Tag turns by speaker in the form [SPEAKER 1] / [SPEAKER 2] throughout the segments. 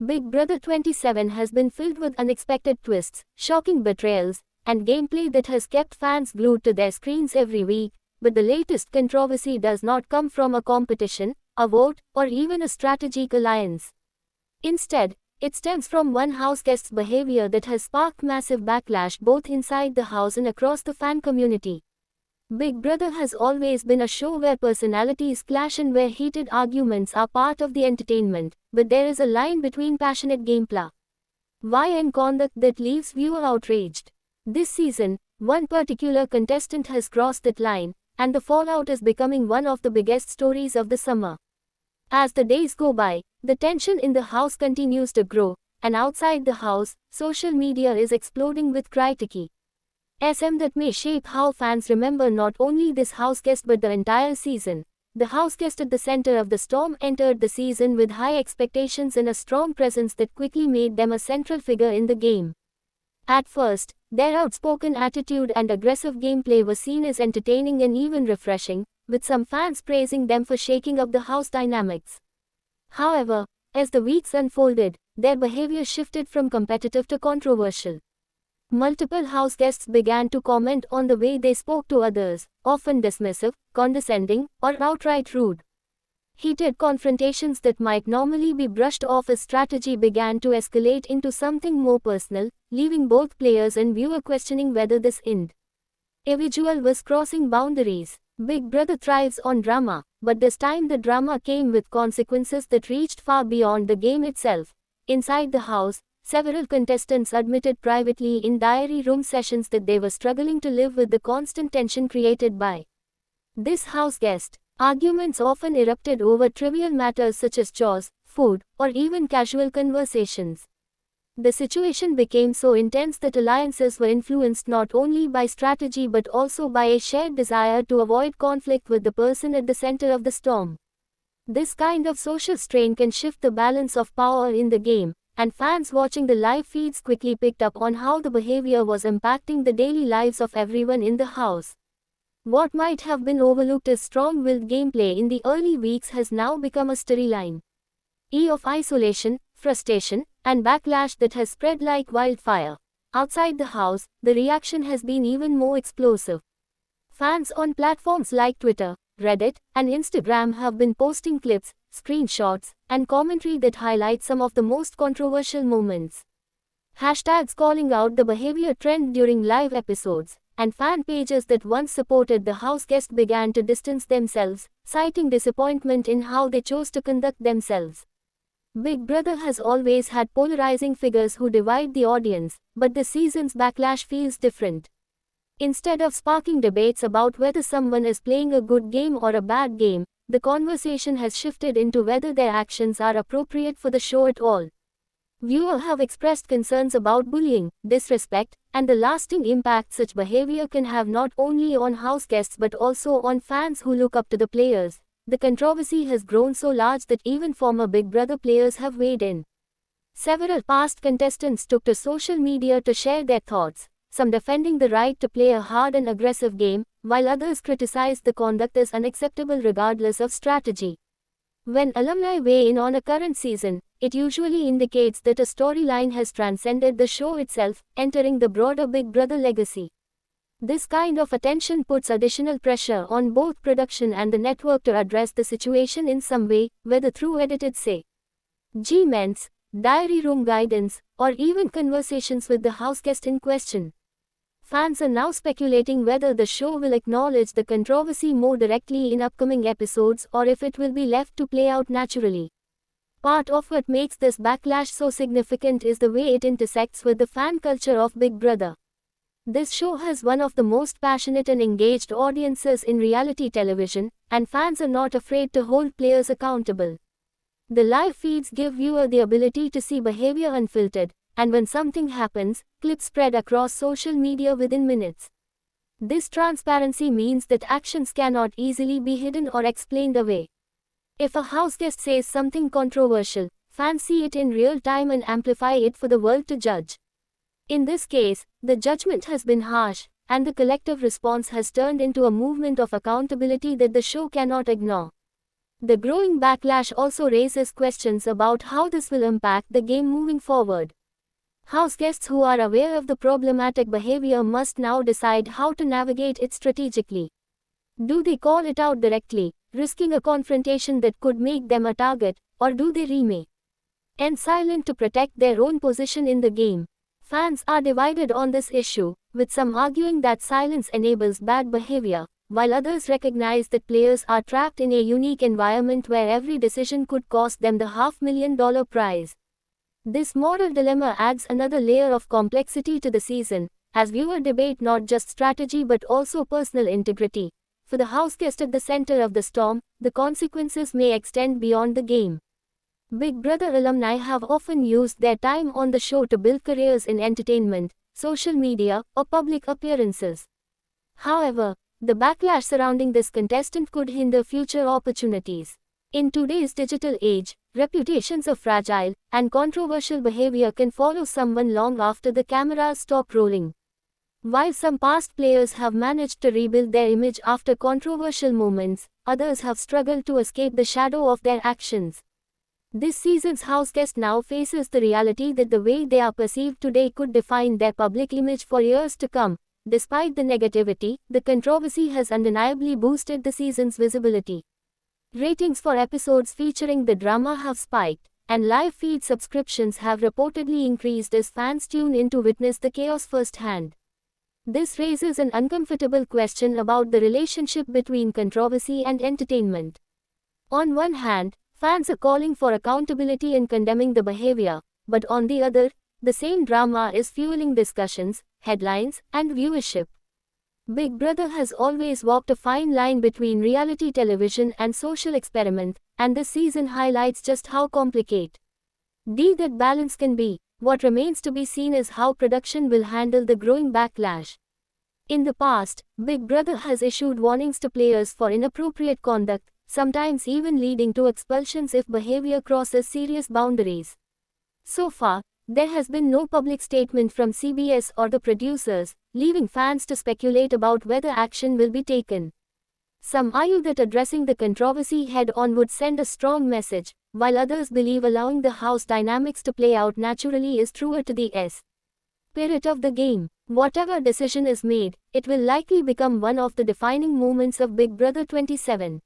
[SPEAKER 1] Big Brother 27 has been filled with unexpected twists, shocking betrayals, and gameplay that has kept fans glued to their screens every week, but the latest controversy does not come from a competition, a vote, or even a strategic alliance. Instead, it stems from one houseguest's behavior that has sparked massive backlash both inside the house and across the fan community. Big Brother has always been a show where personalities clash and where heated arguments are part of the entertainment, but there is a line between passionate gameplay and conduct that leaves viewers outraged. This season, one particular contestant has crossed that line, and the fallout is becoming one of the biggest stories of the summer. As the days go by, the tension in the house continues to grow, and outside the house, social media is exploding with critique. That may shape how fans remember not only this houseguest but the entire season. The houseguest at the center of the storm entered the season with high expectations and a strong presence that quickly made them a central figure in the game. At first, their outspoken attitude and aggressive gameplay were seen as entertaining and even refreshing, with some fans praising them for shaking up the house dynamics. However, as the weeks unfolded, their behavior shifted from competitive to controversial. Multiple houseguests began to comment on the way they spoke to others, often dismissive, condescending, or outright rude. Heated confrontations that might normally be brushed off as strategy began to escalate into something more personal, leaving both players and viewer questioning whether this individual was crossing boundaries. Big Brother thrives on drama, but this time the drama came with consequences that reached far beyond the game itself. Inside the house, several contestants admitted privately in diary room sessions that they were struggling to live with the constant tension created by this houseguest. Arguments often erupted over trivial matters such as chores, food, or even casual conversations. The situation became so intense that alliances were influenced not only by strategy but also by a shared desire to avoid conflict with the person at the center of the storm. This kind of social strain can shift the balance of power in the game, and fans watching the live feeds quickly picked up on how the behavior was impacting the daily lives of everyone in the house. What might have been overlooked as strong-willed gameplay in the early weeks has now become a storyline of isolation, frustration, and backlash that has spread like wildfire. Outside the house, the reaction has been even more explosive. Fans on platforms like Twitter, Reddit, and Instagram have been posting clips, screenshots, and commentary that highlight some of the most controversial moments. Hashtags calling out the behavior trend during live episodes, and fan pages that once supported the houseguest began to distance themselves, citing disappointment in how they chose to conduct themselves. Big Brother has always had polarizing figures who divide the audience, but this season's backlash feels different. Instead of sparking debates about whether someone is playing a good game or a bad game, the conversation has shifted into whether their actions are appropriate for the show at all. Viewers have expressed concerns about bullying, disrespect, and the lasting impact such behavior can have not only on houseguests but also on fans who look up to the players. The controversy has grown so large that even former Big Brother players have weighed in. Several past contestants took to social media to share their thoughts, some defending the right to play a hard and aggressive game, while others criticized the conduct as unacceptable regardless of strategy. When alumni weigh in on a current season, it usually indicates that a storyline has transcended the show itself, entering the broader Big Brother legacy. This kind of attention puts additional pressure on both production and the network to address the situation in some way, whether through edited segments, diary room guidance, or even conversations with the houseguest in question. Fans are now speculating whether the show will acknowledge the controversy more directly in upcoming episodes or if it will be left to play out naturally. Part of what makes this backlash so significant is the way it intersects with the fan culture of Big Brother. This show has one of the most passionate and engaged audiences in reality television, and fans are not afraid to hold players accountable. The live feeds give viewers the ability to see behavior unfiltered, and when something happens, clips spread across social media within minutes. This transparency means that actions cannot easily be hidden or explained away. If a houseguest says something controversial, fans see it in real time and amplify it for the world to judge. In this case, the judgment has been harsh, and the collective response has turned into a movement of accountability that the show cannot ignore. The growing backlash also raises questions about how this will impact the game moving forward. House guests who are aware of the problematic behavior must now decide how to navigate it strategically. Do they call it out directly, risking a confrontation that could make them a target, or do they remain silent to protect their own position in the game? Fans are divided on this issue, with some arguing that silence enables bad behavior, while others recognize that players are trapped in a unique environment where every decision could cost them the $500,000 prize. This moral dilemma adds another layer of complexity to the season, as viewers debate not just strategy but also personal integrity. For the house guest at the center of the storm, the consequences may extend beyond the game. Big Brother alumni have often used their time on the show to build careers in entertainment, social media, or public appearances. However, the backlash surrounding this contestant could hinder future opportunities. In today's digital age, reputations are fragile, and controversial behavior can follow someone long after the cameras stop rolling. While some past players have managed to rebuild their image after controversial moments, others have struggled to escape the shadow of their actions. This season's house guest now faces the reality that the way they are perceived today could define their public image for years to come. Despite the negativity, the controversy has undeniably boosted the season's visibility. Ratings for episodes featuring the drama have spiked, and live feed subscriptions have reportedly increased as fans tune in to witness the chaos firsthand. This raises an uncomfortable question about the relationship between controversy and entertainment. On one hand, fans are calling for accountability and condemning the behavior, but on the other, the same drama is fueling discussions, headlines, and viewership. Big Brother has always walked a fine line between reality television and social experiment, and this season highlights just how complicated that balance can be. What remains to be seen is how production will handle the growing backlash. In the past, Big Brother has issued warnings to players for inappropriate conduct, sometimes even leading to expulsions if behavior crosses serious boundaries. So far, there has been no public statement from CBS or the producers, leaving fans to speculate about whether action will be taken. Some argue that addressing the controversy head-on would send a strong message, while others believe allowing the house dynamics to play out naturally is truer to the spirit of the game. Whatever decision is made, it will likely become one of the defining moments of Big Brother 27.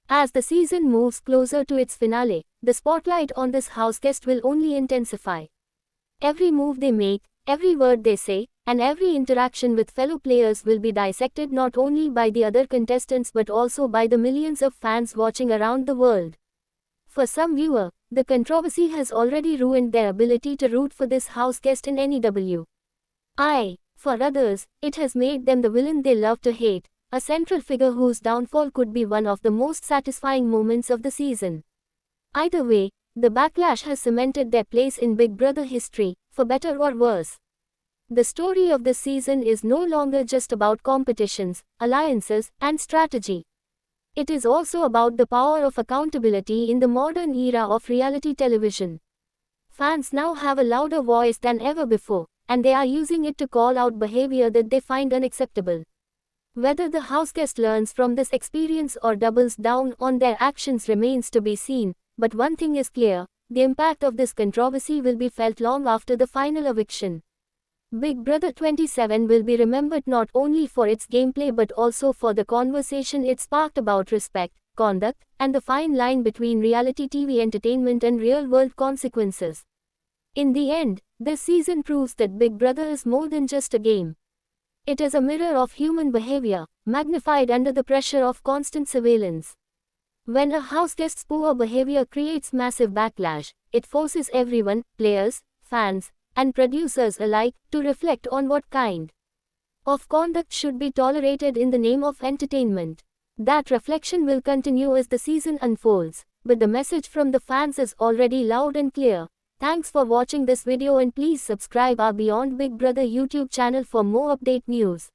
[SPEAKER 1] As the season moves closer to its finale, the spotlight on this house guest will only intensify. Every move they make, every word they say, and every interaction with fellow players will be dissected not only by the other contestants but also by the millions of fans watching around the world. For some viewers, the controversy has already ruined their ability to root for this house guest in any WI. For others, it has made them the villain they love to hate, a central figure whose downfall could be one of the most satisfying moments of the season. Either way, the backlash has cemented their place in Big Brother history, for better or worse. The story of this season is no longer just about competitions, alliances, and strategy. It is also about the power of accountability in the modern era of reality television. Fans now have a louder voice than ever before, and they are using it to call out behavior that they find unacceptable. Whether the house guest learns from this experience or doubles down on their actions remains to be seen, but one thing is clear, the impact of this controversy will be felt long after the final eviction. Big Brother 27 will be remembered not only for its gameplay but also for the conversation it sparked about respect, conduct, and the fine line between reality TV entertainment and real-world consequences. In the end, this season proves that Big Brother is more than just a game. It is a mirror of human behavior, magnified under the pressure of constant surveillance. When a house guest's poor behavior creates massive backlash, it forces everyone, players, fans, and producers alike, to reflect on what kind of conduct should be tolerated in the name of entertainment. That reflection will continue as the season unfolds, but the message from the fans is already loud and clear. Thanks for watching this video and please subscribe our Beyond Big Brother YouTube channel for more update news.